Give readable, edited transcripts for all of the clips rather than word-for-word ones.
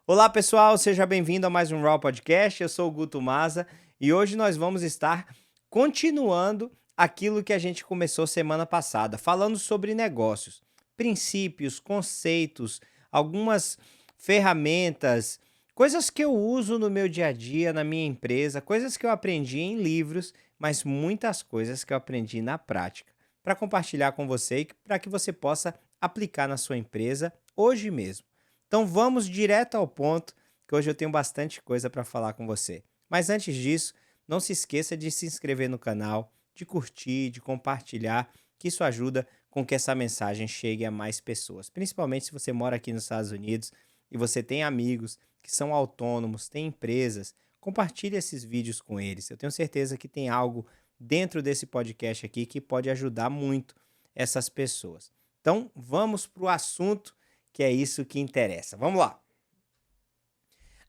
Olá pessoal, seja bem-vindo a mais um Raw Podcast. Eu sou o Guto Maza e hoje nós vamos estar continuando aquilo que a gente começou semana passada, falando sobre negócios, princípios, conceitos, algumas ferramentas, coisas que eu uso no meu dia a dia, na minha empresa, coisas que eu aprendi em livros, mas muitas coisas que eu aprendi na prática, para compartilhar com você e para que você possa aplicar na sua empresa hoje mesmo. Então vamos direto ao ponto, que hoje eu tenho bastante coisa para falar com você. Mas antes disso, não se esqueça de se inscrever no canal, de curtir, de compartilhar, que isso ajuda com que essa mensagem chegue a mais pessoas. Principalmente se você mora aqui nos Estados Unidos e você tem amigos que são autônomos, tem empresas, compartilhe esses vídeos com eles. Eu tenho certeza que tem algo dentro desse podcast aqui que pode ajudar muito essas pessoas. Então, vamos para o assunto, que é isso que interessa. Vamos lá.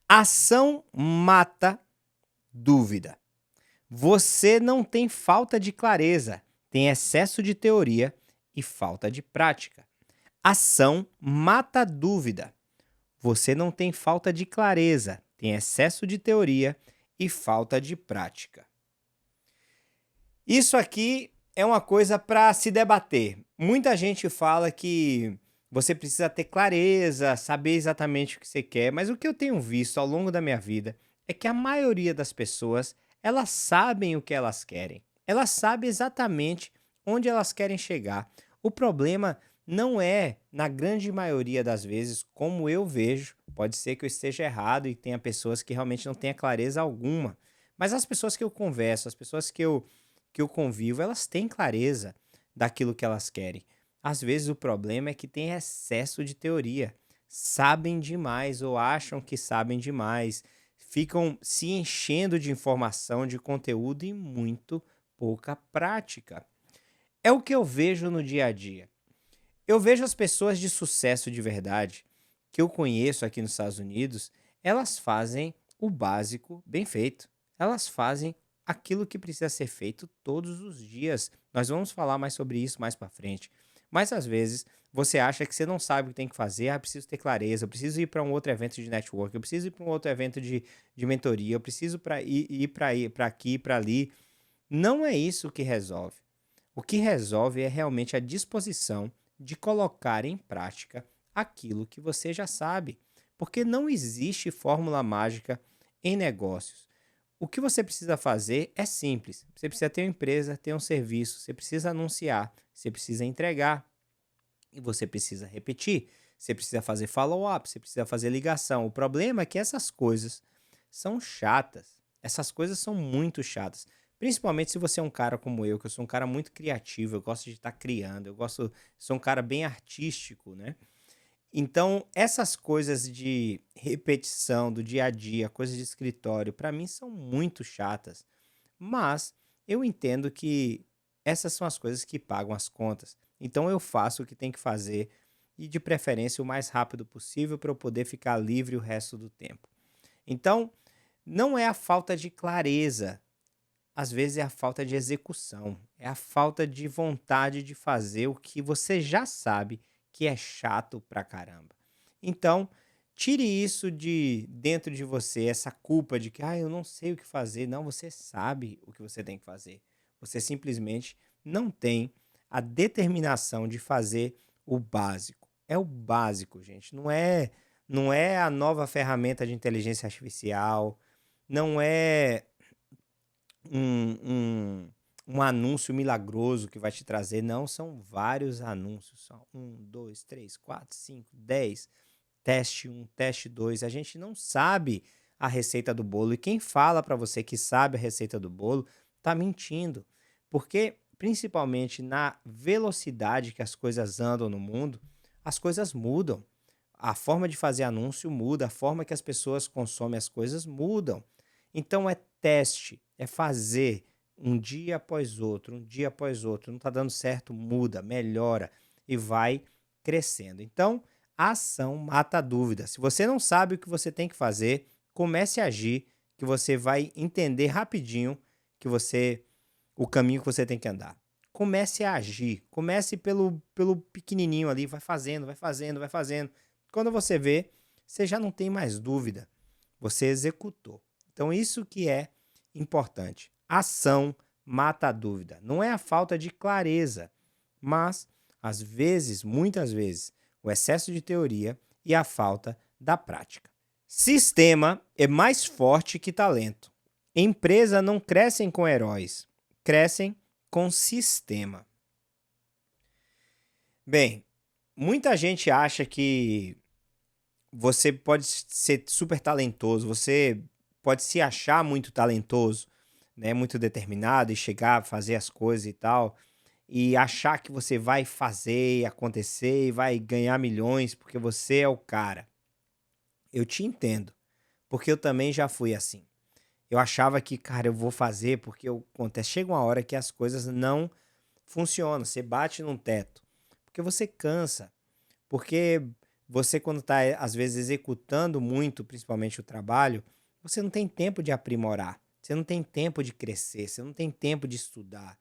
Ação mata dúvida. Você não tem falta de clareza, tem excesso de teoria e falta de prática. Ação mata dúvida. Você não tem falta de clareza, tem excesso de teoria e falta de prática. Isso aqui é uma coisa para se debater. Muita gente fala que você precisa ter clareza, saber exatamente o que você quer, mas o que eu tenho visto ao longo da minha vida é que a maioria das pessoas, elas sabem o que elas querem. Elas sabem exatamente onde elas querem chegar. O problema não é, na grande maioria das vezes, como eu vejo, pode ser que eu esteja errado e tenha pessoas que realmente não tenham clareza alguma, mas as pessoas que eu converso, as pessoas que eu convivo, elas têm clareza daquilo que elas querem. Às vezes o problema é que tem excesso de teoria. Sabem demais ou acham que sabem demais. Ficam se enchendo de informação, de conteúdo e muito pouca prática. É o que eu vejo no dia a dia. Eu vejo as pessoas de sucesso de verdade, que eu conheço aqui nos Estados Unidos, elas fazem o básico bem feito. Elas fazem aquilo que precisa ser feito todos os dias. Nós vamos falar mais sobre isso mais para frente. Mas às vezes você acha que você não sabe o que tem que fazer, preciso ter clareza, eu preciso ir para um outro evento de network, eu preciso ir para um outro evento de mentoria, eu preciso ir para aqui, para ali. Não é isso que resolve. O que resolve é realmente a disposição de colocar em prática aquilo que você já sabe, porque não existe fórmula mágica em negócios. O que você precisa fazer é simples. Você precisa ter uma empresa, ter um serviço, você precisa anunciar, você precisa entregar e você precisa repetir. Você precisa fazer follow-up, você precisa fazer ligação. O problema é que essas coisas são chatas. Essas coisas são muito chatas. Principalmente se você é um cara como eu, que eu sou um cara muito criativo, eu gosto de estar criando, sou um cara bem artístico, né? Então, essas coisas de repetição do dia a dia, coisas de escritório, para mim são muito chatas. Mas eu entendo que essas são as coisas que pagam as contas. Então eu faço o que tem que fazer e de preferência o mais rápido possível para eu poder ficar livre o resto do tempo. Então, não é a falta de clareza, às vezes é a falta de execução, é a falta de vontade de fazer o que você já sabe que é chato pra caramba. Então, tire isso de dentro de você, essa culpa de que, eu não sei o que fazer. Não, você sabe o que você tem que fazer. Você simplesmente não tem a determinação de fazer o básico. É o básico, gente. Não é a nova ferramenta de inteligência artificial, não é um, um, um anúncio milagroso que vai te trazer. Não, são vários anúncios. São 1, 2, 3, 4, 5, 10. Teste 1, teste 2. A gente não sabe a receita do bolo. E quem fala para você que sabe a receita do bolo tá mentindo. Porque, principalmente na velocidade que as coisas andam no mundo, as coisas mudam. A forma de fazer anúncio muda, a forma que as pessoas consomem as coisas mudam. Então é teste, é fazer um dia após outro, um dia após outro. Não está dando certo, muda, melhora e vai crescendo. Então, a ação mata a dúvida. Se você não sabe o que você tem que fazer, comece a agir, que você vai entender rapidinho que o caminho que você tem que andar. Comece a agir, comece pelo pequenininho ali, vai fazendo, vai fazendo, vai fazendo. Quando você vê, você já não tem mais dúvida, você executou. Então, isso que é importante. Ação mata a dúvida. Não é a falta de clareza, mas, às vezes, muitas vezes, o excesso de teoria e a falta da prática. Sistema é mais forte que talento. Empresa não crescem com heróis, crescem com sistema. Bem, muita gente acha que você pode ser super talentoso, você pode se achar muito talentoso, né, muito determinado e chegar a fazer as coisas e tal, e achar que você vai fazer e acontecer e vai ganhar milhões porque você é o cara. Eu te entendo, porque eu também já fui assim. Eu achava que, cara, eu vou fazer porque acontece. Chega uma hora que as coisas não funcionam, você bate num teto, porque você cansa, porque você quando está, às vezes, executando muito, principalmente o trabalho, você não tem tempo de aprimorar, você não tem tempo de crescer, você não tem tempo de estudar.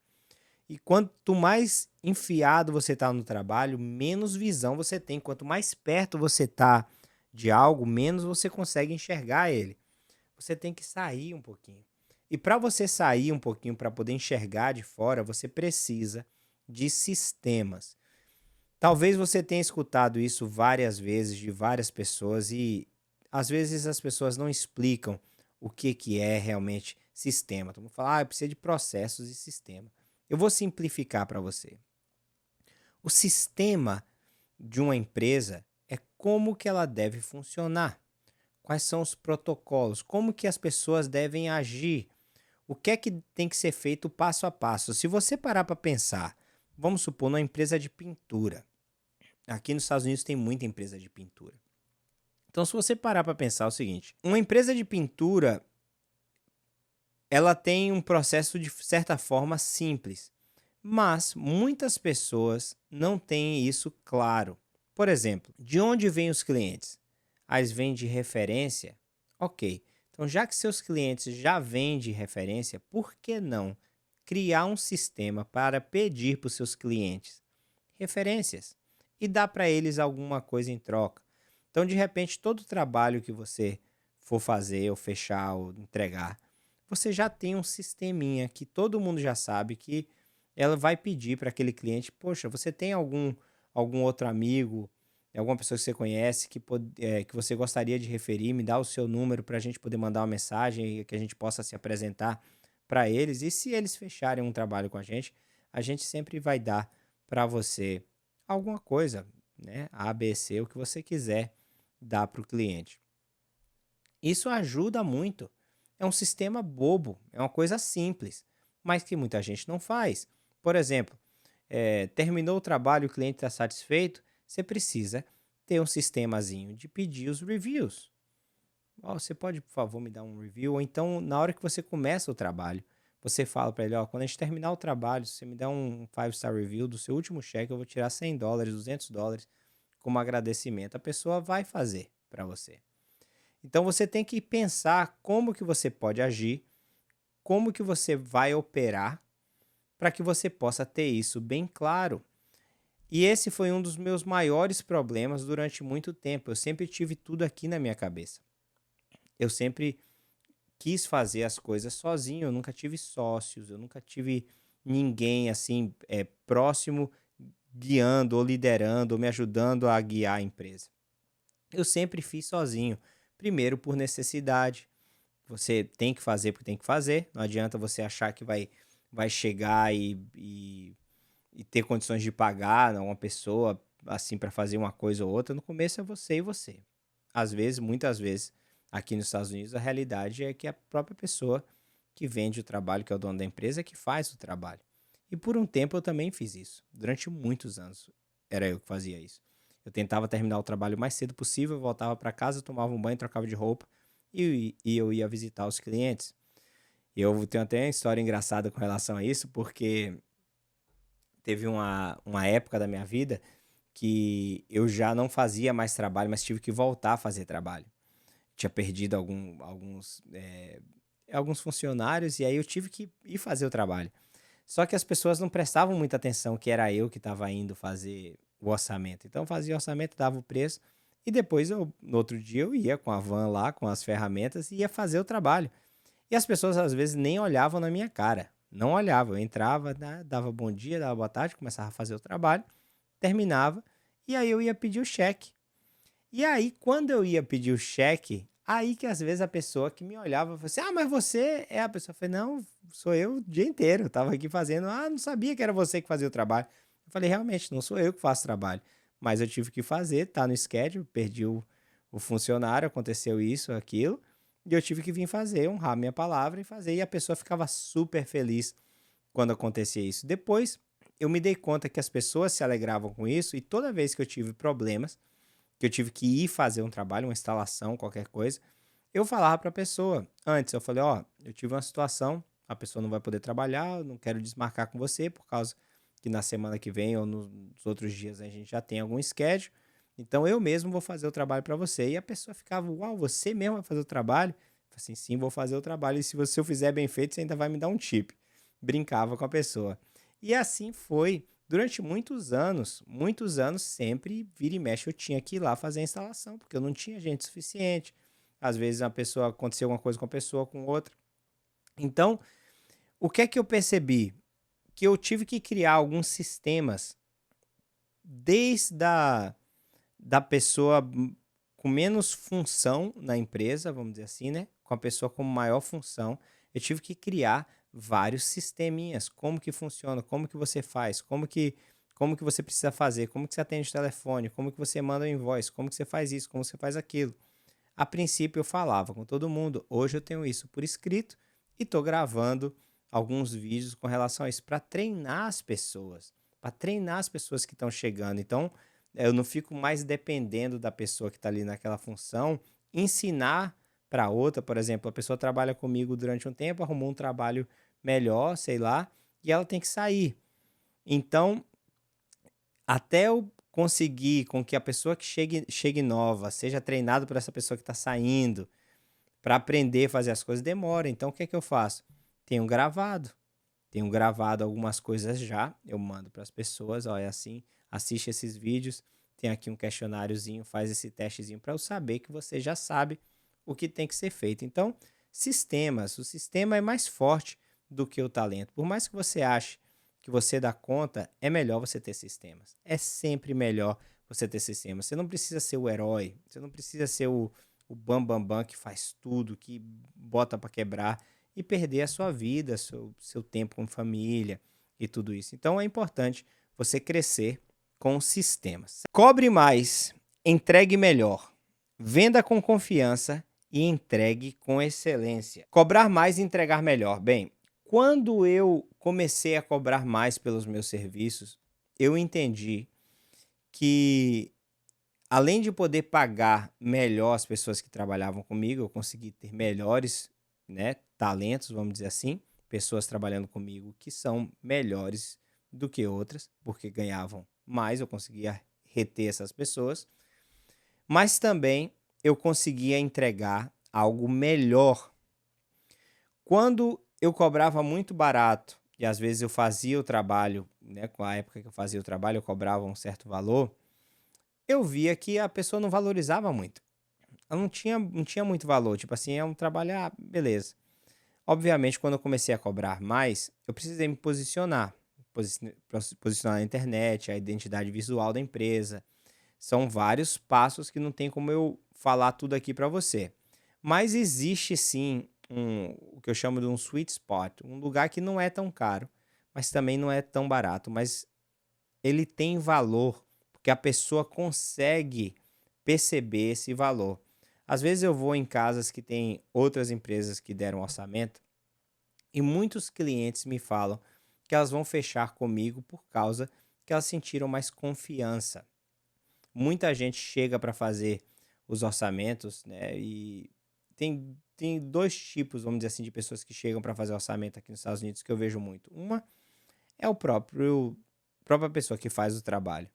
E quanto mais enfiado você está no trabalho, menos visão você tem. Quanto mais perto você está de algo, menos você consegue enxergar ele. Você tem que sair um pouquinho. E para você sair um pouquinho, para poder enxergar de fora, você precisa de sistemas. Talvez você tenha escutado isso várias vezes de várias pessoas e às vezes as pessoas não explicam o que é realmente sistema. Todo mundo fala, eu preciso de processos e sistema. Eu vou simplificar para você. O sistema de uma empresa é como que ela deve funcionar. Quais são os protocolos? Como que as pessoas devem agir? O que é que tem que ser feito passo a passo? Se você parar para pensar, vamos supor, numa empresa de pintura. Aqui nos Estados Unidos tem muita empresa de pintura. Então, se você parar para pensar é o seguinte, uma empresa de pintura, ela tem um processo de certa forma simples, mas muitas pessoas não têm isso claro. Por exemplo, de onde vêm os clientes? Eles vêm de referência? Ok. Então, já que seus clientes já vêm de referência, por que não criar um sistema para pedir para os seus clientes referências e dar para eles alguma coisa em troca? Então, de repente, todo o trabalho que você for fazer, ou fechar, ou entregar, você já tem um sisteminha que todo mundo já sabe que ela vai pedir para aquele cliente, poxa, você tem algum outro amigo, alguma pessoa que você conhece que você gostaria de referir, me dá o seu número para a gente poder mandar uma mensagem e que a gente possa se apresentar para eles. E se eles fecharem um trabalho com a gente sempre vai dar para você alguma coisa, né? A, B, C, o que você quiser dar para o cliente. Isso ajuda muito. É um sistema bobo, é uma coisa simples, mas que muita gente não faz. Por exemplo, terminou o trabalho, o cliente está satisfeito, você precisa ter um sistemazinho de pedir os reviews. Ó, você pode, por favor, me dar um review? Ou então, na hora que você começa o trabalho, você fala para ele, ó, quando a gente terminar o trabalho, se você me der um 5-star review do seu último cheque, eu vou tirar $100, $200 como agradecimento. A pessoa vai fazer para você. Então, você tem que pensar como que você pode agir, como que você vai operar, para que você possa ter isso bem claro. E esse foi um dos meus maiores problemas durante muito tempo. Eu sempre tive tudo aqui na minha cabeça. Eu sempre quis fazer as coisas sozinho, eu nunca tive sócios, eu nunca tive ninguém assim próximo guiando ou liderando ou me ajudando a guiar a empresa. Eu sempre fiz sozinho. Primeiro por necessidade. Você tem que fazer porque tem que fazer. Não adianta você achar que vai chegar e ter condições de pagar uma pessoa assim para fazer uma coisa ou outra. No começo é você e você. Às vezes, muitas vezes, aqui nos Estados Unidos, a realidade é que a própria pessoa que vende o trabalho, que é o dono da empresa, é que faz o trabalho. E por um tempo eu também fiz isso. Durante muitos anos era eu que fazia isso. Eu tentava terminar o trabalho o mais cedo possível, voltava para casa, tomava um banho, trocava de roupa e eu ia visitar os clientes. Eu tenho até uma história engraçada com relação a isso, porque teve uma época da minha vida que eu já não fazia mais trabalho, mas tive que voltar a fazer trabalho. Tinha perdido alguns funcionários e aí eu tive que ir fazer o trabalho. Só que as pessoas não prestavam muita atenção que era eu que estava indo fazer o orçamento. Então eu fazia o orçamento, dava o preço E depois, no outro dia, eu ia com a van lá, com as ferramentas, e ia fazer o trabalho. E as pessoas, às vezes, nem olhavam na minha cara. Não olhavam. Eu entrava, né, dava bom dia, dava boa tarde, começava a fazer o trabalho, terminava, e aí eu ia pedir o cheque. E aí, quando eu ia pedir o cheque, aí que às vezes a pessoa que me olhava falava assim: Ah, mas você é a pessoa. Eu falei: Não, sou eu o dia inteiro. Eu tava aqui fazendo. Ah, não sabia que era você que fazia o trabalho. Eu falei: Realmente, não sou eu que faço o trabalho. Mas eu tive que fazer, tá no schedule, perdi o funcionário, aconteceu isso, aquilo. E eu tive que vir fazer, honrar minha palavra e fazer. E a pessoa ficava super feliz quando acontecia isso. Depois, eu me dei conta que as pessoas se alegravam com isso. E toda vez que eu tive problemas, que eu tive que ir fazer um trabalho, uma instalação, qualquer coisa, eu falava para a pessoa. Antes, eu falei: Ó, eu tive uma situação, a pessoa não vai poder trabalhar, eu não quero desmarcar com você, por causa que na semana que vem ou nos outros dias a gente já tem algum schedule. Então eu mesmo vou fazer o trabalho para você. E a pessoa ficava: Uau, você mesmo vai fazer o trabalho? Eu falei assim: Sim, vou fazer o trabalho. E se você eu fizer bem feito, você ainda vai me dar um tip. Brincava com a pessoa. E assim foi. Durante muitos anos, sempre vira e mexe, eu tinha que ir lá fazer a instalação, porque eu não tinha gente suficiente. Às vezes a pessoa aconteceu alguma coisa com uma pessoa, com outra. Então, o que é que eu percebi? Que eu tive que criar alguns sistemas desde da pessoa com menos função na empresa, vamos dizer assim, né? Com a pessoa com maior função. Eu tive que criar vários sisteminhas. Como que funciona, como que você faz, como que você precisa fazer, como que você atende o telefone, como que você manda o invoice, como que você faz isso, como você faz aquilo. A princípio eu falava com todo mundo, hoje eu tenho isso por escrito e estou gravando alguns vídeos com relação a isso para treinar as pessoas que estão chegando. Então, eu não fico mais dependendo da pessoa que está ali naquela função, ensinar para outra, por exemplo, a pessoa trabalha comigo durante um tempo, arrumou um trabalho melhor, sei lá, e ela tem que sair. Então, até eu conseguir com que a pessoa que chegue nova seja treinado por essa pessoa que está saindo, para aprender a fazer as coisas, demora. Então, o que é que eu faço? Tenho gravado. Tenho gravado algumas coisas já, eu mando para as pessoas, ó, é assim, assiste esses vídeos, tem aqui um questionáriozinho, faz esse testezinho para eu saber que você já sabe o que tem que ser feito. Então, o sistema é mais forte do que o talento. Por mais que você ache que você dá conta, é melhor você ter sistemas. É sempre melhor você ter sistemas. Você não precisa ser o herói, você não precisa ser o bam bam bam que faz tudo, que bota para quebrar e perder a sua vida, seu tempo com família e tudo isso. Então é importante você crescer com sistemas. Cobre mais, entregue melhor, venda com confiança e entregue com excelência. Cobrar mais e entregar melhor. Bem, quando eu comecei a cobrar mais pelos meus serviços, eu entendi que além de poder pagar melhor as pessoas que trabalhavam comigo, eu consegui ter melhores, né, talentos, vamos dizer assim, pessoas trabalhando comigo que são melhores do que outras, porque ganhavam mais, eu conseguia reter essas pessoas, mas também eu conseguia entregar algo melhor. Quando eu cobrava muito barato, e às vezes eu fazia o trabalho, né, com a época que eu fazia o trabalho, eu cobrava um certo valor, eu via que a pessoa não valorizava muito. Ela não tinha muito valor. Tipo assim, é um trabalho, beleza. Obviamente, quando eu comecei a cobrar mais, eu precisei me posicionar. Posicionar na internet, a identidade visual da empresa. São vários passos que não tem como eu falar tudo aqui para você. Mas existe sim o que eu chamo de um sweet spot, um lugar que não é tão caro, mas também não é tão barato, mas ele tem valor, porque a pessoa consegue perceber esse valor. Às vezes eu vou em casas que tem outras empresas que deram orçamento e muitos clientes me falam que elas vão fechar comigo por causa que elas sentiram mais confiança. Muita gente chega para fazer os orçamentos, né? E tem dois tipos, vamos dizer assim, de pessoas que chegam para fazer orçamento aqui nos Estados Unidos que eu vejo muito. Uma é a própria pessoa que faz o trabalho.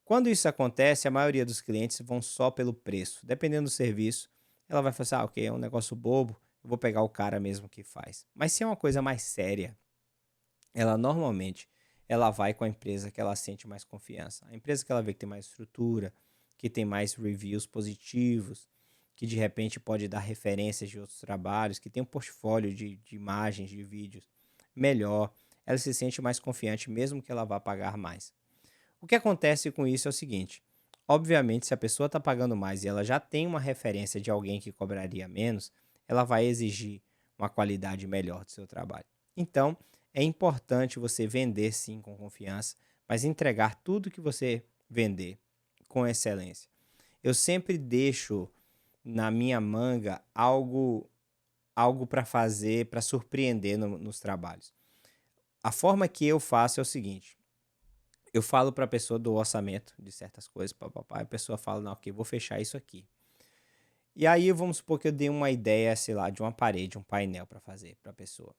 Quando isso acontece, a maioria dos clientes vão só pelo preço. Dependendo do serviço, ela vai falar assim, ok, é um negócio bobo, eu vou pegar o cara mesmo que faz. Mas se é uma coisa mais séria, ela normalmente ela vai com a empresa que ela sente mais confiança. A empresa que ela vê que tem mais estrutura, que tem mais reviews positivos, que de repente pode dar referências de outros trabalhos, que tem um portfólio de imagens, de vídeos melhor, ela se sente mais confiante mesmo que ela vá pagar mais. O que acontece com isso é o seguinte: obviamente, se a pessoa está pagando mais e ela já tem uma referência de alguém que cobraria menos, ela vai exigir uma qualidade melhor do seu trabalho. Então, é importante você vender sim com confiança, mas entregar tudo que você vender com excelência. Eu sempre deixo na minha manga algo para fazer, para surpreender nos trabalhos. A forma que eu faço é o seguinte: eu falo para a pessoa do orçamento de certas coisas, papapá, e a pessoa fala, não, ok, vou fechar isso aqui. E aí vamos supor que eu dei uma ideia, sei lá, de uma parede, um painel para fazer para a pessoa.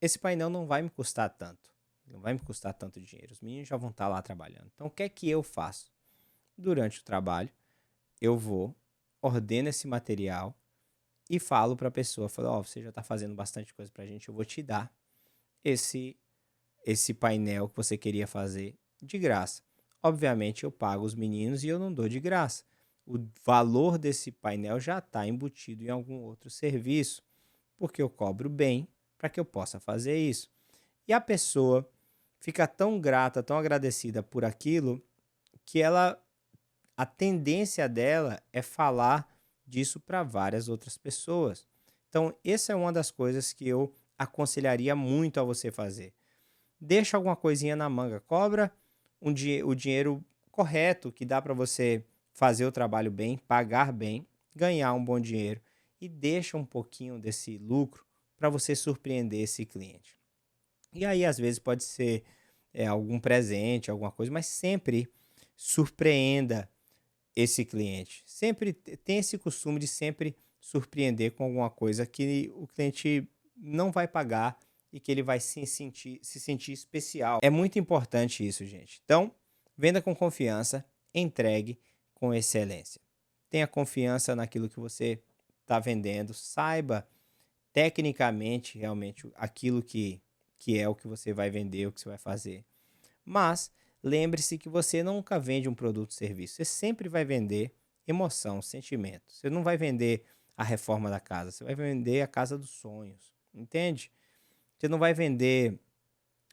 Esse painel não vai me custar tanto, não vai me custar tanto dinheiro, os meninos já vão estar lá trabalhando. Então o que é que eu faço? Durante o trabalho, eu vou, ordeno esse material e falo para a pessoa, falo, ó, você já está fazendo bastante coisa para a gente, eu vou te dar esse painel que você queria fazer de graça. Obviamente eu pago os meninos e eu não dou de graça. O valor desse painel já está embutido em algum outro serviço, porque eu cobro bem para que eu possa fazer isso. E a pessoa fica tão grata, tão agradecida por aquilo, que a tendência dela é falar disso para várias outras pessoas. Então, essa é uma das coisas que eu aconselharia muito a você fazer. Deixa alguma coisinha na manga, cobra o dinheiro correto que dá para você fazer o trabalho bem, pagar bem, ganhar um bom dinheiro e deixa um pouquinho desse lucro para você surpreender esse cliente. E aí, às vezes, pode ser algum presente, alguma coisa, mas sempre surpreenda esse cliente. Sempre tem esse costume de sempre surpreender com alguma coisa que o cliente não vai pagar e que ele vai se sentir especial. É muito importante isso, gente. Então, venda com confiança, entregue com excelência. Tenha confiança naquilo que você está vendendo, saiba tecnicamente realmente aquilo que é o que você vai vender, o que você vai fazer. Mas lembre-se que você nunca vende um produto ou serviço, você sempre vai vender emoção, sentimento. Você não vai vender a reforma da casa, você vai vender a casa dos sonhos, entende? Você não vai vender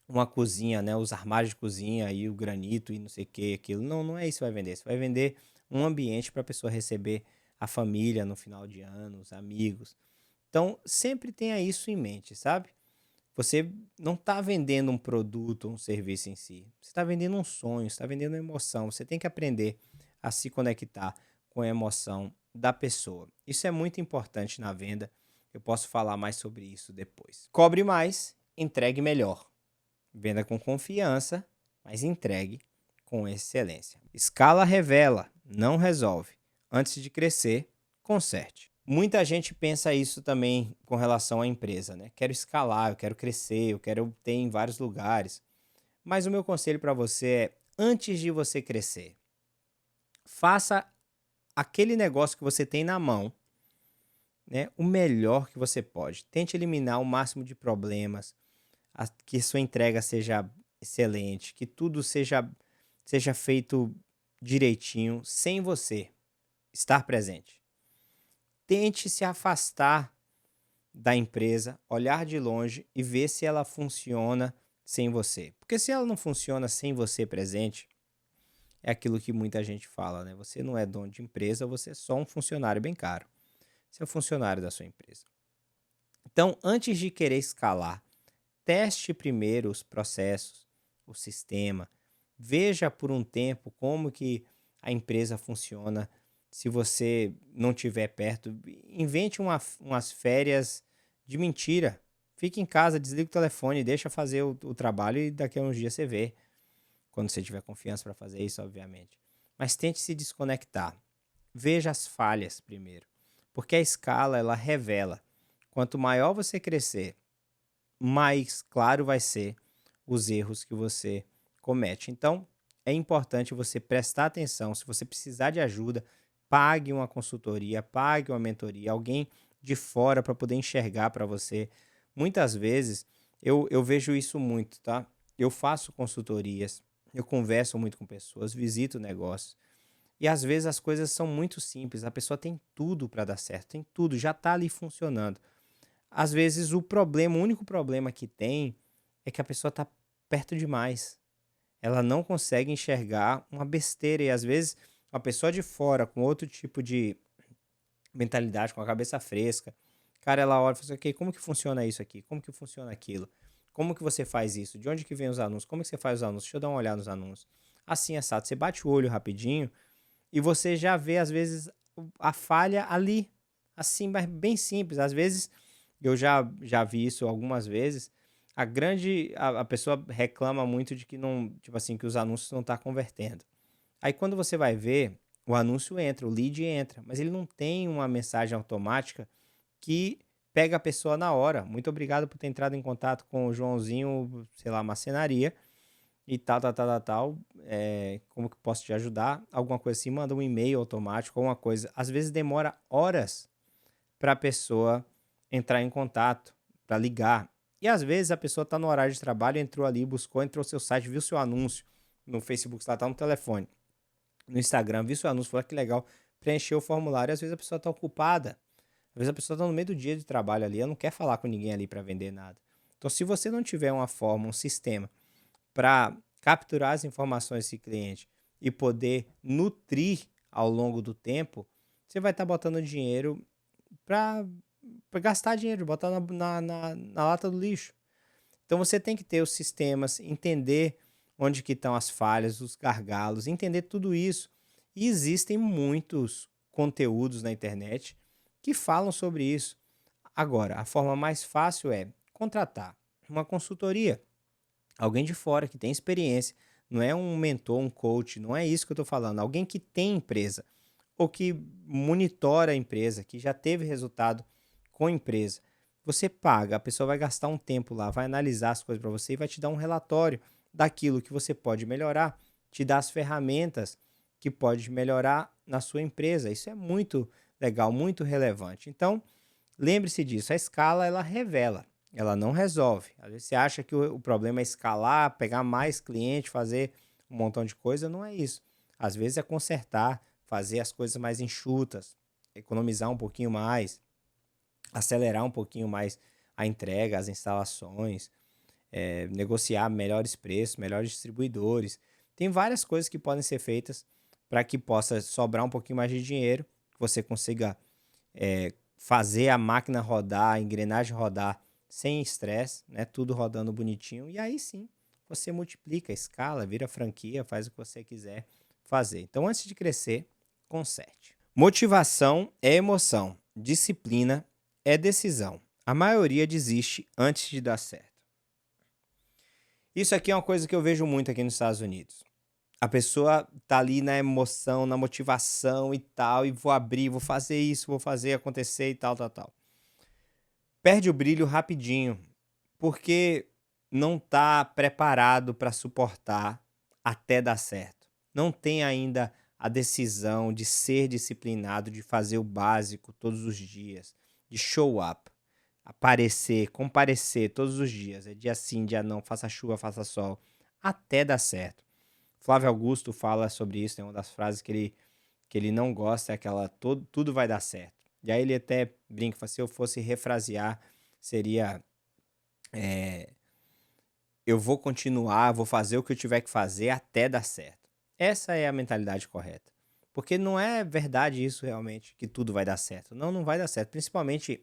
uma cozinha, né? Os armários de cozinha e o granito e não sei o que, aquilo. Não, não é isso que vai vender. Você vai vender um ambiente para a pessoa receber a família no final de ano, os amigos. Então, sempre tenha isso em mente, sabe? Você não está vendendo um produto ou um serviço em si. Você está vendendo um sonho, você está vendendo uma emoção. Você tem que aprender a se conectar com a emoção da pessoa. Isso é muito importante na venda. Eu posso falar mais sobre isso depois. Cobre mais, entregue melhor. Venda com confiança, mas entregue com excelência. Escala revela, não resolve. Antes de crescer, conserte. Muita gente pensa isso também com relação à empresa, né? Quero escalar, eu quero crescer, eu quero ter em vários lugares. Mas o meu conselho para você é, antes de você crescer, faça aquele negócio que você tem na mão, né, o melhor que você pode. Tente eliminar o máximo de problemas, que sua entrega seja excelente, que tudo seja feito direitinho, sem você estar presente. Tente se afastar da empresa, olhar de longe e ver se ela funciona sem você. Porque se ela não funciona sem você presente, é aquilo que muita gente fala, né? Você não é dono de empresa, você é só um funcionário bem caro. Você é um funcionário da sua empresa. Então, antes de querer escalar, teste primeiro os processos, o sistema. Veja por um tempo como que a empresa funciona. Se você não estiver perto, invente umas férias de mentira. Fique em casa, desliga o telefone, deixa fazer o trabalho e daqui a uns dias você vê. Quando você tiver confiança para fazer isso, obviamente. Mas tente se desconectar. Veja as falhas primeiro. Porque a escala, ela revela. Quanto maior você crescer, mais claro vai ser os erros que você comete. Então, é importante você prestar atenção. Se você precisar de ajuda, pague uma consultoria, pague uma mentoria, alguém de fora para poder enxergar para você. Muitas vezes, eu vejo isso muito, tá? Eu faço consultorias, eu converso muito com pessoas, visito negócios. E às vezes as coisas são muito simples, a pessoa tem tudo para dar certo, tem tudo, já está ali funcionando. Às vezes o único problema que tem é que a pessoa está perto demais. Ela não consegue enxergar uma besteira e às vezes uma pessoa de fora com outro tipo de mentalidade, com a cabeça fresca, cara, ela olha e fala assim: "Ok, como que funciona isso aqui? Como que funciona aquilo? Como que você faz isso? De onde que vem os anúncios? Como que você faz os anúncios? Deixa eu dar uma olhada nos anúncios". Assim, assado, você bate o olho rapidinho e você já vê, às vezes, a falha ali, assim, mas bem simples. Às vezes, eu já vi isso algumas vezes, a pessoa reclama muito de que não, tipo assim, que os anúncios não tá convertendo. Aí quando você vai ver, o anúncio entra, o lead entra, mas ele não tem uma mensagem automática que pega a pessoa na hora. Muito obrigado por ter entrado em contato com o Joãozinho, sei lá, marcenaria e tal, tal, tal, tal, tal. Como que posso te ajudar? Alguma coisa assim, manda um e-mail automático, alguma coisa. Às vezes demora horas para a pessoa entrar em contato, para ligar. E às vezes a pessoa está no horário de trabalho, entrou ali, buscou, entrou no seu site, viu seu anúncio no Facebook, está no telefone, no Instagram, viu seu anúncio, falou que legal, preencheu o formulário. Às vezes a pessoa está ocupada, às vezes a pessoa está no meio do dia de trabalho ali, ela não quer falar com ninguém ali para vender nada. Então, se você não tiver uma forma, um sistema para capturar as informações desse cliente e poder nutrir ao longo do tempo, você vai estar botando dinheiro para gastar dinheiro, botar na lata do lixo. Então você tem que ter os sistemas, entender onde que estão as falhas, os gargalos, entender tudo isso. E existem muitos conteúdos na internet que falam sobre isso. Agora, a forma mais fácil é contratar uma consultoria, alguém de fora que tem experiência, não é um mentor, um coach, não é isso que eu estou falando, alguém que tem empresa ou que monitora a empresa, que já teve resultado com a empresa. Você paga, a pessoa vai gastar um tempo lá, vai analisar as coisas para você e vai te dar um relatório daquilo que você pode melhorar, te dar as ferramentas que pode melhorar na sua empresa. Isso é muito legal, muito relevante. Então, lembre-se disso, a escala ela revela, ela não resolve. Às vezes você acha que o problema é escalar, pegar mais cliente, fazer um montão de coisa, não é isso. Às vezes é consertar, fazer as coisas mais enxutas, economizar um pouquinho mais, acelerar um pouquinho mais a entrega, as instalações, negociar melhores preços, melhores distribuidores. Tem várias coisas que podem ser feitas para que possa sobrar um pouquinho mais de dinheiro, que você consiga fazer a máquina rodar, a engrenagem rodar sem estresse, né? Tudo rodando bonitinho. E aí sim, você multiplica, escala, vira franquia, faz o que você quiser fazer. Então, antes de crescer, conserte. Motivação é emoção, disciplina é decisão. A maioria desiste antes de dar certo. Isso aqui é uma coisa que eu vejo muito aqui nos Estados Unidos. A pessoa tá ali na emoção, na motivação e tal, e vou abrir, vou fazer isso, vou fazer acontecer e tal, tal, tal. Perde o brilho rapidinho, porque não tá preparado para suportar até dar certo. Não tem ainda a decisão de ser disciplinado, de fazer o básico todos os dias, de show up, aparecer, comparecer todos os dias. É dia sim, dia não, faça chuva, faça sol, até dar certo. Flávio Augusto fala sobre isso, tem uma das frases que ele não gosta, é aquela tudo vai dar certo. E aí ele até brinca, fala, se eu fosse refrasear, seria eu vou continuar, vou fazer o que eu tiver que fazer até dar certo. Essa é a mentalidade correta. Porque não é verdade isso realmente, que tudo vai dar certo. Não, não vai dar certo. Principalmente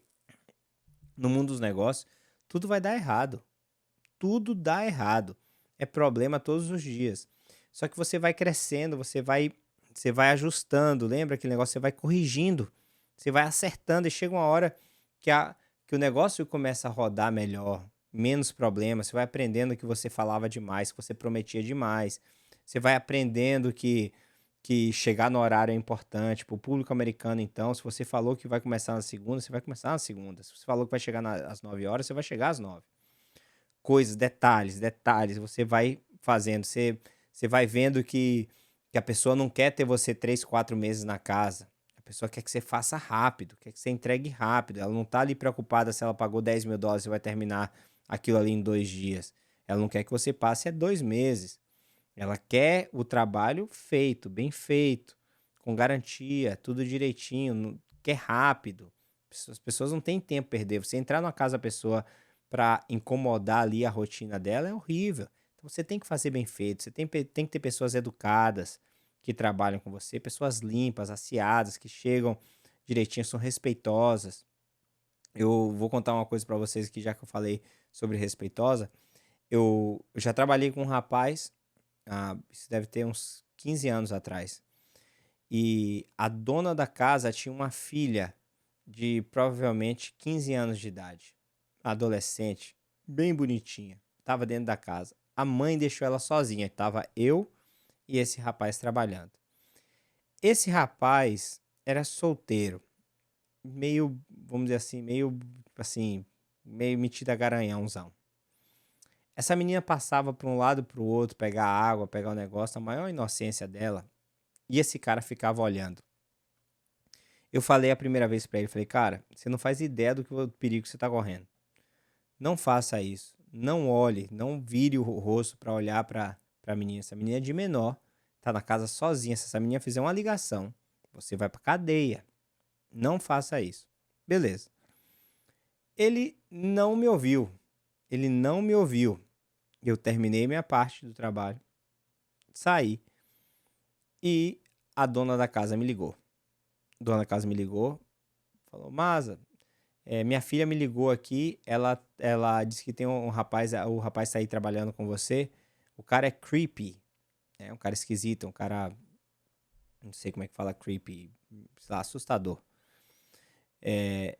no mundo dos negócios, tudo vai dar errado. Tudo dá errado. É problema todos os dias. Só que você vai crescendo, você vai ajustando. Lembra aquele negócio? Você vai corrigindo, você vai acertando e chega uma hora que o negócio começa a rodar melhor, menos problemas. Você vai aprendendo que você falava demais, que você prometia demais. Você vai aprendendo que chegar no horário é importante. Para o público americano, então, se você falou que vai começar na segunda, você vai começar na segunda. Se você falou que vai chegar às 9 horas, você vai chegar às 9. Coisas, detalhes, detalhes, você vai fazendo, você vai vendo que a pessoa não quer ter você 3, 4 meses na casa. A pessoa quer que você faça rápido, quer que você entregue rápido. Ela não tá ali preocupada se ela pagou $10.000 e vai terminar aquilo ali em 2 dias. Ela não quer que você passe 2 meses. Ela quer o trabalho feito, bem feito. com garantia, tudo direitinho, que é rápido. As pessoas não têm tempo a perder. Você entrar numa casa da pessoa para incomodar ali a rotina dela é horrível. Então você tem que fazer bem feito, você tem que ter pessoas educadas que trabalham com você, pessoas limpas, aseadas, que chegam direitinho, são respeitosas. Eu vou contar uma coisa para vocês aqui, já que eu falei sobre respeitosa. Eu já trabalhei com um rapaz, isso deve ter uns 15 anos atrás. E a dona da casa tinha uma filha de provavelmente 15 anos de idade. Adolescente, bem bonitinha. Tava dentro da casa. A mãe deixou ela sozinha. Tava eu e esse rapaz trabalhando. Esse rapaz era solteiro. Meio, vamos dizer assim, meio metido a garanhãozão. Essa menina passava para um lado para o outro, pegar água, pegar o negócio, a maior inocência dela. E esse cara ficava olhando. Eu falei a primeira vez pra ele, falei, cara, você não faz ideia do perigo que você tá correndo. Não faça isso. Não olhe, não vire o rosto pra olhar pra menina. Essa menina é de menor, tá na casa sozinha. Se essa menina fizer uma ligação, você vai pra cadeia. Não faça isso. Beleza. Ele não me ouviu. Ele não me ouviu. Eu terminei minha parte do trabalho, saí e a dona da casa me ligou. A dona da casa me ligou, falou, Maza, minha filha me ligou aqui, ela disse que tem um rapaz, o rapaz tá aí trabalhando com você. O cara é creepy, é um cara esquisito, um cara, não sei como é que fala creepy, sei lá, assustador.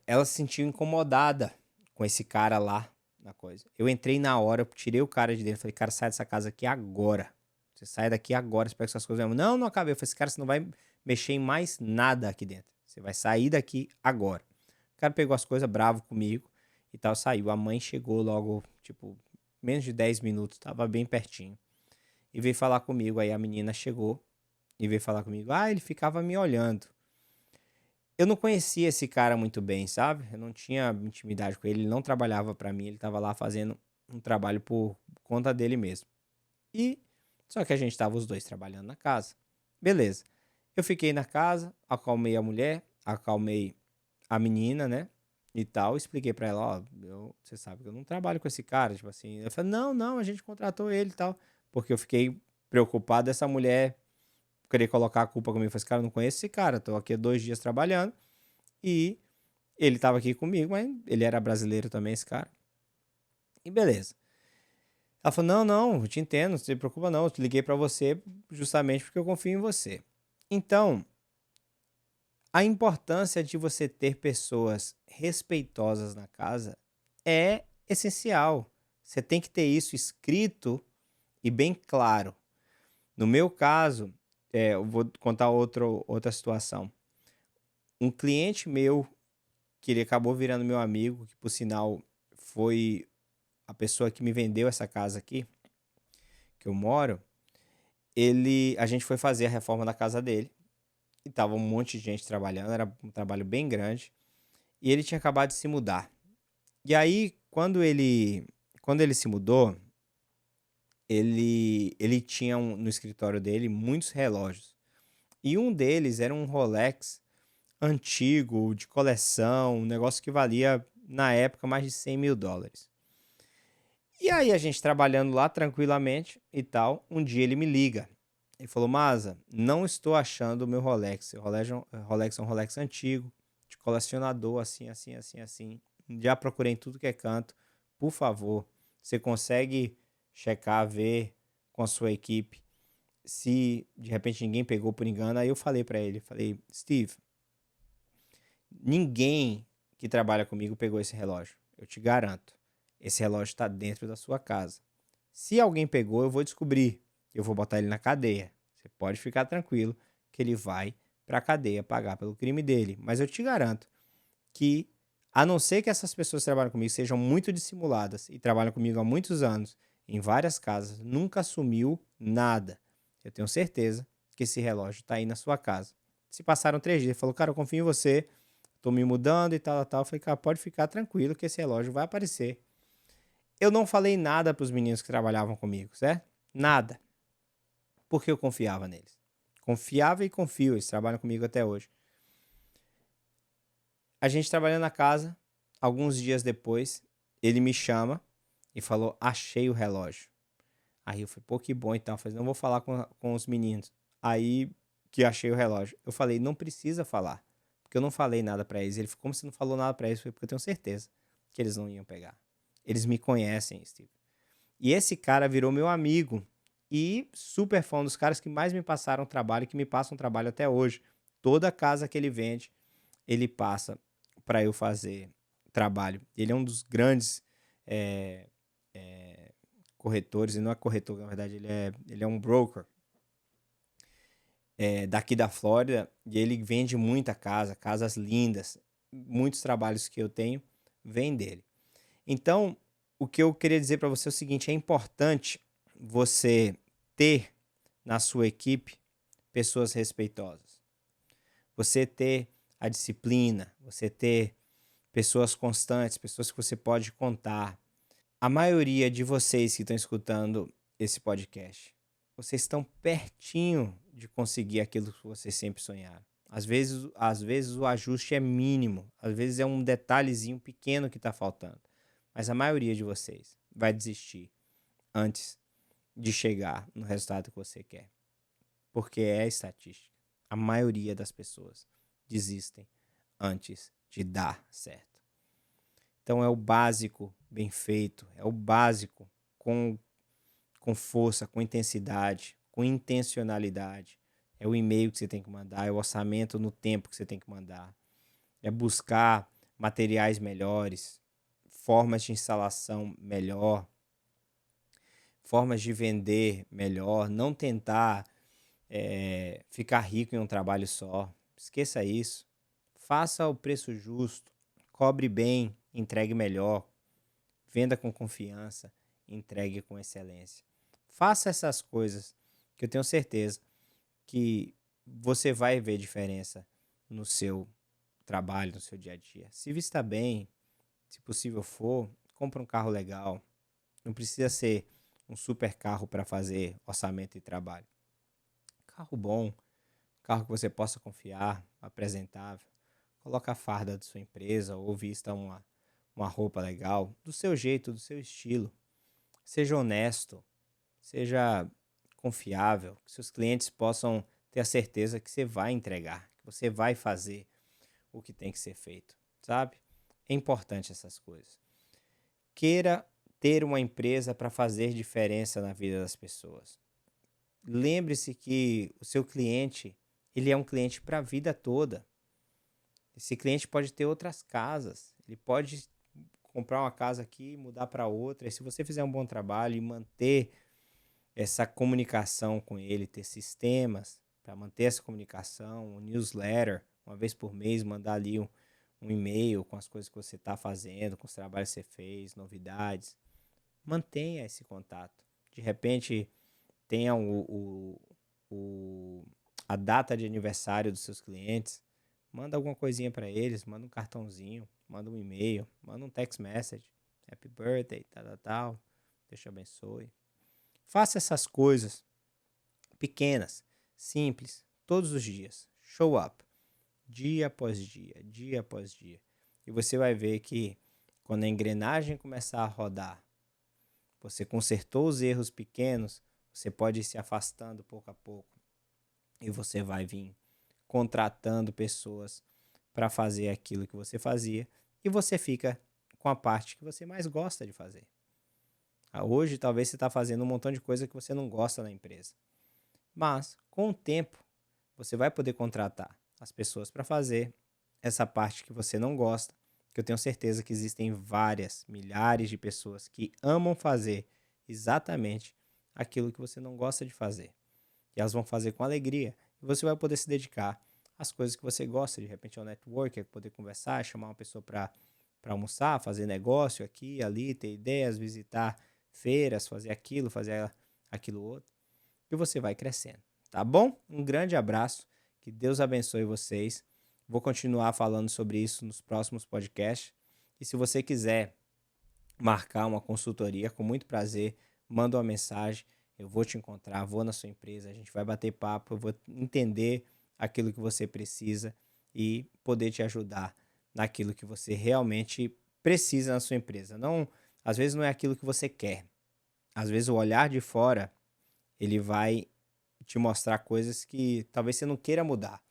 Ela se sentiu incomodada com esse cara lá na coisa. Eu entrei na hora, eu tirei o cara de dentro, falei, cara, sai dessa casa aqui agora. Você sai daqui agora, você pega suas coisas mesmo. Não, não acabei. Eu falei, cara, você não vai mexer em mais nada aqui dentro. Você vai sair daqui agora. O cara pegou as coisas bravo comigo e tal, saiu. A mãe chegou logo, tipo, menos de 10 minutos, tava bem pertinho. E veio falar comigo. Aí a menina chegou e veio falar comigo. Ah, ele ficava me olhando. Eu não conhecia esse cara muito bem, sabe? Eu não tinha intimidade com ele, ele não trabalhava pra mim, ele tava lá fazendo um trabalho por conta dele mesmo. E só que a gente tava os dois trabalhando na casa. Beleza. Eu fiquei na casa, acalmei a mulher, acalmei a menina, né? E tal, expliquei pra ela, ó, você sabe que eu não trabalho com esse cara, tipo assim. Eu falei, não, não, a gente contratou ele e tal. Porque eu fiquei preocupado dessa mulher querer colocar a culpa comigo. Eu falei, cara, eu não conheço esse cara, tô aqui há 2 dias trabalhando. E ele tava aqui comigo, mas ele era brasileiro também, esse cara. E beleza. Ela falou, não, não, eu te entendo, não se preocupa não, eu te liguei pra você justamente porque eu confio em você. Então, a importância de você ter pessoas respeitosas na casa é essencial. Você tem que ter isso escrito e bem claro. No meu caso, eu vou contar outra situação. Um cliente meu, que ele acabou virando meu amigo, que por sinal foi a pessoa que me vendeu essa casa aqui, que eu moro, a gente foi fazer a reforma da casa dele. E tava um monte de gente trabalhando, era um trabalho bem grande. E ele tinha acabado de se mudar. E aí, quando ele se mudou, ele tinha no escritório dele muitos relógios. E um deles era um Rolex antigo, de coleção, um negócio que valia, na época, mais de US$ 100.000. E aí, a gente trabalhando lá tranquilamente e tal, um dia ele me liga. Ele falou, Maza, não estou achando o meu Rolex. O Rolex é um Rolex antigo, de colecionador, assim, assim, assim, assim. Já procurei em tudo que é canto. Por favor, você consegue checar, ver com a sua equipe se de repente ninguém pegou por engano. Aí eu falei pra ele, falei, Steve, ninguém que trabalha comigo pegou esse relógio. Eu te garanto. Esse relógio está dentro da sua casa. Se alguém pegou, eu vou descobrir. Eu vou botar ele na cadeia. Você pode ficar tranquilo que ele vai para a cadeia pagar pelo crime dele. Mas eu te garanto que, a não ser que essas pessoas que trabalham comigo sejam muito dissimuladas e trabalham comigo há muitos anos, em várias casas, nunca assumiu nada. Eu tenho certeza que esse relógio está aí na sua casa. Se passaram 3 dias, ele falou, cara, eu confio em você, tô me mudando e tal, tal. Eu falei, cara, pode ficar tranquilo que esse relógio vai aparecer. Eu não falei nada para os meninos que trabalhavam comigo, certo? Nada. Porque eu confiava neles. Confiava e confio, eles trabalham comigo até hoje. A gente trabalhando na casa, alguns dias depois, ele me chama e falou, achei o relógio. Aí eu falei, pô, que bom então. Eu falei, não vou falar com os meninos. Aí que achei o relógio. Eu falei, não precisa falar. Porque eu não falei nada pra eles. Ele falou, como você não falou nada pra eles? Eu falei, porque eu tenho certeza que eles não iam pegar. Eles me conhecem, Steve. E esse cara virou meu amigo. E super fã, um dos caras que mais me passaram trabalho e que me passam trabalho até hoje. Toda casa que ele vende, ele passa pra eu fazer trabalho. Ele é um dos grandes é, corretores, e não é corretor, na verdade, ele é um broker daqui da Flórida, e ele vende muita casa, casas lindas. Muitos trabalhos que eu tenho vêm dele. Então, o que eu queria dizer para você é o seguinte: é importante você ter na sua equipe pessoas respeitosas. Você ter a disciplina, você ter pessoas constantes, pessoas que você pode contar. A maioria de vocês que estão escutando esse podcast, vocês estão pertinho de conseguir aquilo que vocês sempre sonharam. Às vezes o ajuste é mínimo, às vezes é um detalhezinho pequeno que está faltando. Mas a maioria de vocês vai desistir antes de chegar no resultado que você quer. Porque é estatística. A maioria das pessoas desistem antes de dar certo. Então é o básico bem feito, é o básico com força, com intensidade, com intencionalidade. É o e-mail que você tem que mandar, é o orçamento no tempo que você tem que mandar. É buscar materiais melhores, formas de instalação melhor, formas de vender melhor, não tentar ficar rico em um trabalho só. Esqueça isso. Faça o preço justo, cobre bem, entregue melhor, venda com confiança, entregue com excelência. Faça essas coisas que eu tenho certeza que você vai ver diferença no seu trabalho, no seu dia a dia. Se vista bem, se possível for, compra um carro legal. Não precisa ser um super carro para fazer orçamento e trabalho. Carro bom, carro que você possa confiar, apresentável. Coloca a farda da sua empresa ou vista uma roupa legal, do seu jeito, do seu estilo. Seja honesto, seja confiável, que seus clientes possam ter a certeza que você vai entregar, que você vai fazer o que tem que ser feito, sabe? É importante essas coisas. Queira ter uma empresa para fazer diferença na vida das pessoas. Lembre-se que o seu cliente, ele é um cliente para a vida toda. Esse cliente pode ter outras casas, ele pode comprar uma casa aqui e mudar para outra. E se você fizer um bom trabalho e manter essa comunicação com ele, ter sistemas para manter essa comunicação, um newsletter, uma vez por mês, mandar ali um e-mail com as coisas que você está fazendo, com os trabalhos que você fez, novidades. Mantenha esse contato. De repente, tenha a data de aniversário dos seus clientes. Manda alguma coisinha para eles, manda um cartãozinho, manda um e-mail, manda um text message. Happy birthday, tal. Deus te abençoe. Faça essas coisas pequenas, simples, todos os dias. Show up. Dia após dia, dia após dia. E você vai ver que quando a engrenagem começar a rodar, você consertou os erros pequenos, você pode ir se afastando pouco a pouco. E você vai vir contratando pessoas para fazer aquilo que você fazia. E você fica com a parte que você mais gosta de fazer. Hoje, talvez você está fazendo um montão de coisa que você não gosta na empresa. Mas, com o tempo, você vai poder contratar as pessoas para fazer essa parte que você não gosta, que eu tenho certeza que existem várias, milhares de pessoas que amam fazer exatamente aquilo que você não gosta de fazer. E elas vão fazer com alegria. E você vai poder se dedicar às coisas que você gosta. De repente, ao network, poder conversar, chamar uma pessoa para almoçar, fazer negócio aqui, ali, ter ideias, visitar feiras, fazer aquilo, fazer aquilo outro. E você vai crescendo, tá bom? Um grande abraço, que Deus abençoe vocês. Vou continuar falando sobre isso nos próximos podcasts. E se você quiser marcar uma consultoria, com muito prazer, manda uma mensagem. eu vou te encontrar, vou na sua empresa, a gente vai bater papo, eu vou entender aquilo que você precisa e poder te ajudar naquilo que você realmente precisa na sua empresa. Não, às vezes não é aquilo que você quer. Às vezes o olhar de fora, ele vai te mostrar coisas que talvez você não queira mudar,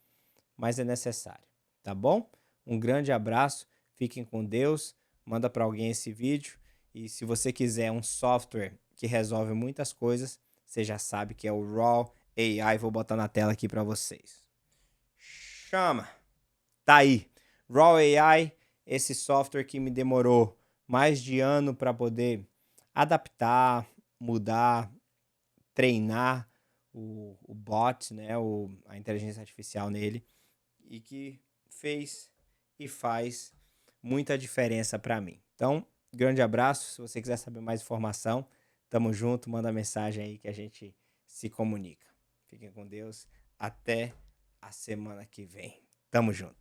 mas é necessário, tá bom? Um grande abraço, fiquem com Deus, manda para alguém esse vídeo e se você quiser um software que resolve muitas coisas, você já sabe que é o Raw AI, vou botar na tela aqui para vocês. Chama! Tá aí, Raw AI, esse software que me demorou mais de ano para poder adaptar, mudar, treinar o bot, né, a inteligência artificial nele, e que fez e faz muita diferença para mim. Então, grande abraço. Se você quiser saber mais informação, tamo junto, manda mensagem aí que a gente se comunica. Fiquem com Deus. Até a semana que vem. Tamo junto.